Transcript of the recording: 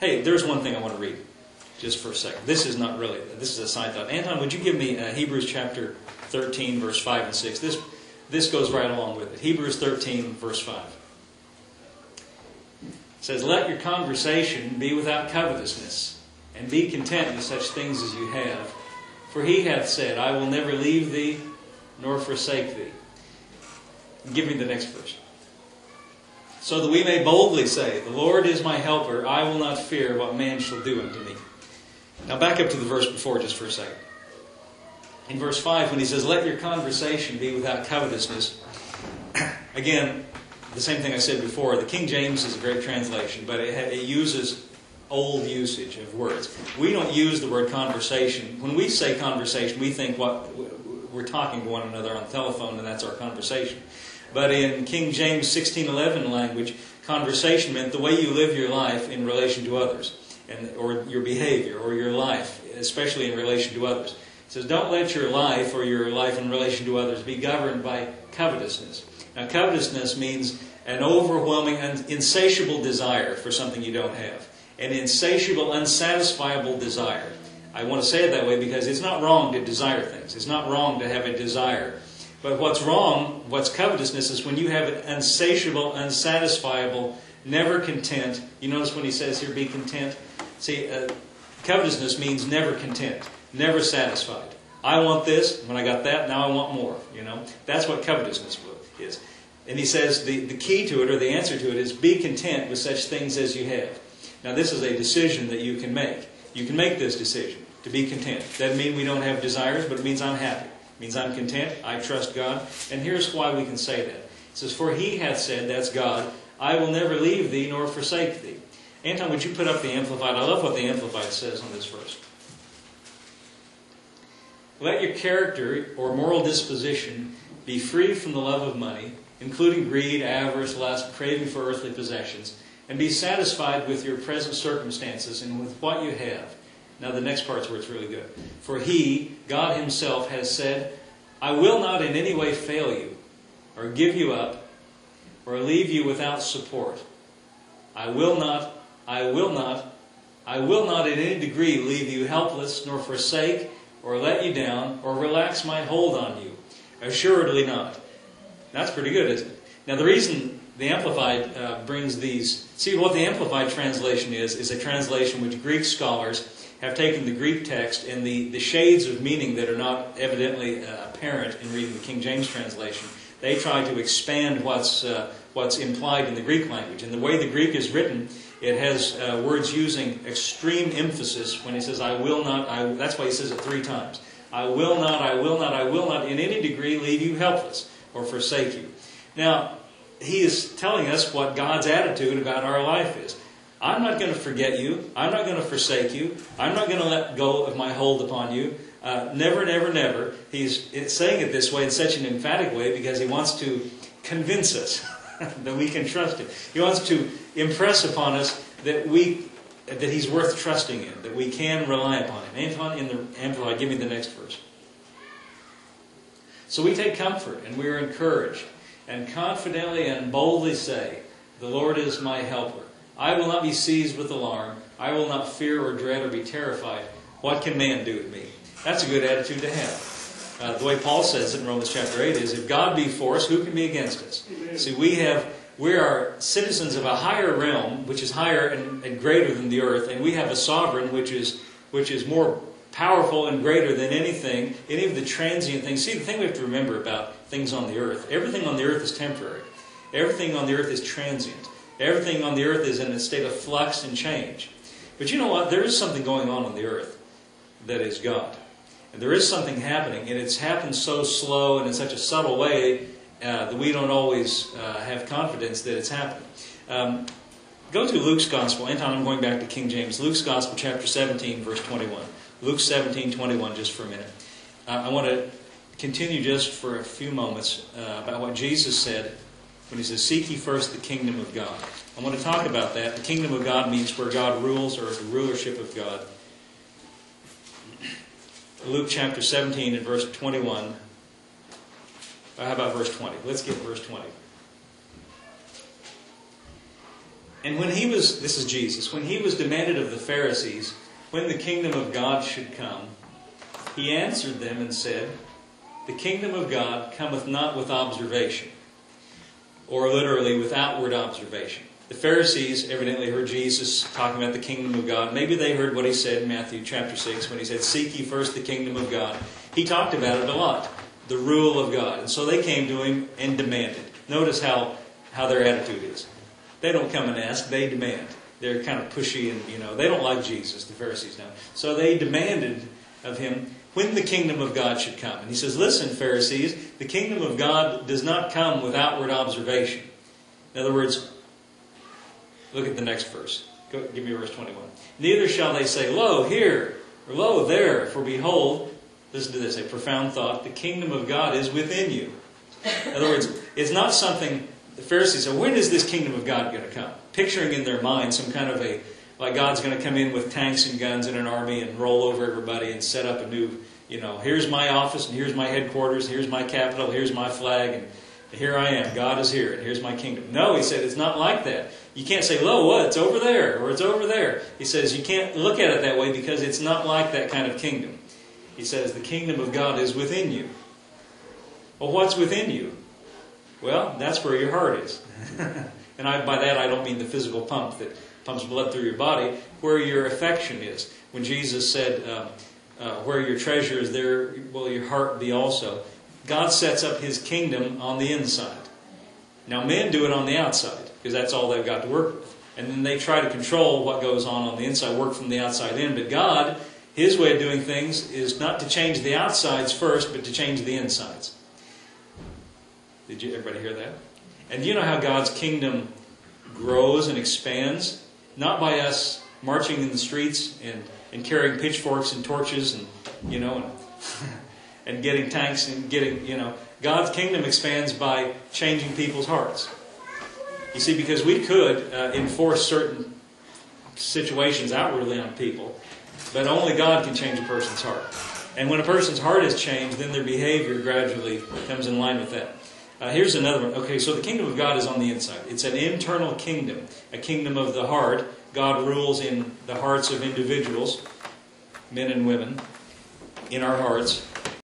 Hey, there's one thing I want to read just for a second. This is not really, this is a side thought. Anton, would you give me Hebrews chapter 13, verse 5 and 6? This goes right along with it. Hebrews 13, verse 5. It says, "Let your conversation be without covetousness, and be content with such things as you have. For he hath said, I will never leave thee, nor forsake thee." Give me the next verse. "So that we may boldly say, The Lord is my helper, I will not fear what man shall do unto me." Now back up to the verse before just for a second. In verse 5, when he says, "Let your conversation be without covetousness," again, the same thing I said before. The King James is a great translation, but it uses old usage of words. We don't use the word conversation. When we say conversation, we think we're talking to one another on the telephone, and that's our conversation. But in King James 16:11 language, conversation meant the way you live your life in relation to others, or your behavior, or your life, especially in relation to others. It says, don't let your life, or your life in relation to others, be governed by covetousness. Now, covetousness means an overwhelming and insatiable desire for something you don't have. An insatiable, unsatisfiable desire. I want to say it that way because it's not wrong to desire things. It's not wrong to have a desire. But what's wrong, what's covetousness, is when you have an insatiable, unsatisfiable, never content. You notice when he says here, be content? See, covetousness means never content, never satisfied. I want this, when I got that, now I want more. That's what covetousness is. And he says the key to it, or the answer to it, is be content with such things as you have. Now this is a decision that you can make. You can make this decision, to be content. Doesn't mean we don't have desires, but it means I'm happy. It means I'm content, I trust God. And here's why we can say that. It says, for he hath said, that's God, I will never leave thee nor forsake thee. Anton, would you put up the Amplified? I love what the Amplified says on this verse. Let your character or moral disposition be free from the love of money, including greed, avarice, lust, craving for earthly possessions, and be satisfied with your present circumstances and with what you have. Now the next part's where it's really good. For he, God himself, has said, I will not in any way fail you, or give you up, or leave you without support. I will not in any degree leave you helpless, nor forsake, or let you down, or relax my hold on you. Assuredly not. That's pretty good, isn't it? Now the reason the Amplified brings these... See, what the Amplified translation is a translation which Greek scholars have taken the Greek text and the shades of meaning that are not evidently apparent in reading the King James translation. They try to expand what's implied in the Greek language. And the way the Greek is written, it has words using extreme emphasis when he says, I will not, that's why he says it 3 times. I will not in any degree leave you helpless or forsake you. Now, he is telling us what God's attitude about our life is. I'm not going to forget you. I'm not going to forsake you. I'm not going to let go of my hold upon you. Never, never, never. He's saying it this way in such an emphatic way because he wants to convince us that we can trust him. He wants to impress upon us that he's worth trusting in, that we can rely upon him. Anton, in the Amplified, give me the next verse. So we take comfort and we are encouraged and confidently and boldly say, the Lord is my helper. I will not be seized with alarm. I will not fear or dread or be terrified. What can man do to me? That's a good attitude to have. The way Paul says it in Romans chapter 8 is, if God be for us, who can be against us? Amen. See, we are citizens of a higher realm, which is higher and greater than the earth, and we have a sovereign which is more powerful and greater than anything, any of the transient things. See, the thing we have to remember about things on the earth, everything on the earth is temporary. Everything on the earth is transient. Everything on the earth is in a state of flux and change. But you know what? There is something going on the earth that is God. And there is something happening, and it's happened so slow and in such a subtle way that we don't always have confidence that it's happening. Go to Luke's Gospel. Anton, I'm going back to King James. Luke's Gospel, chapter 17, verse 21. Luke 17:21, just for a minute. I want to continue just for a few moments about what Jesus said when he says, seek ye first the kingdom of God. I want to talk about that. The kingdom of God means where God rules, or the rulership of God. Luke chapter 17 and verse 21. How about verse 20? Let's get verse 20. And when he was, this is Jesus, when he was demanded of the Pharisees when the kingdom of God should come, he answered them and said, the kingdom of God cometh not with observation, or literally with outward observation. The Pharisees evidently heard Jesus talking about the kingdom of God. Maybe they heard what he said in Matthew chapter 6 when he said, seek ye first the kingdom of God. He talked about it a lot, the rule of God. And so they came to him and demanded. Notice how their attitude is. They don't come and ask, they demand. They're kind of pushy and, they don't like Jesus, the Pharisees don't. So they demanded of him when the kingdom of God should come. And he says, listen, Pharisees, the kingdom of God does not come with outward observation. In other words, look at the next verse. Give me verse 21. Neither shall they say, lo, here, or lo, there, for behold, listen to this, a profound thought, the kingdom of God is within you. In other words, it's not something, the Pharisees say, when is this kingdom of God going to come? Picturing in their mind some kind of like God's going to come in with tanks and guns and an army and roll over everybody and set up a new, here's my office and here's my headquarters, here's my capital, here's my flag, and here I am, God is here, and here's my kingdom. No, he said, it's not like that. You can't say, lo, what, it's over there, or it's over there. He says, you can't look at it that way because it's not like that kind of kingdom. He says, the kingdom of God is within you. Well, what's within you? Well, that's where your heart is. And by that I don't mean the physical pump that pumps blood through your body, where your affection is. When Jesus said, where your treasure is, there will your heart be also. God sets up his kingdom on the inside. Now men do it on the outside, because that's all they've got to work with. And then they try to control what goes on the inside, work from the outside in. But God, his way of doing things is not to change the outsides first, but to change the insides. Did everybody hear that? And you know how God's kingdom grows and expands? Not by us marching in the streets and carrying pitchforks and torches and, and getting tanks and getting, God's kingdom expands by changing people's hearts. You see, because we could enforce certain situations outwardly on people, but only God can change a person's heart. And when a person's heart is changed, then their behavior gradually comes in line with that. Here's another one. Okay, so the kingdom of God is on the inside. It's an internal kingdom, a kingdom of the heart. God rules in the hearts of individuals, men and women, in our hearts.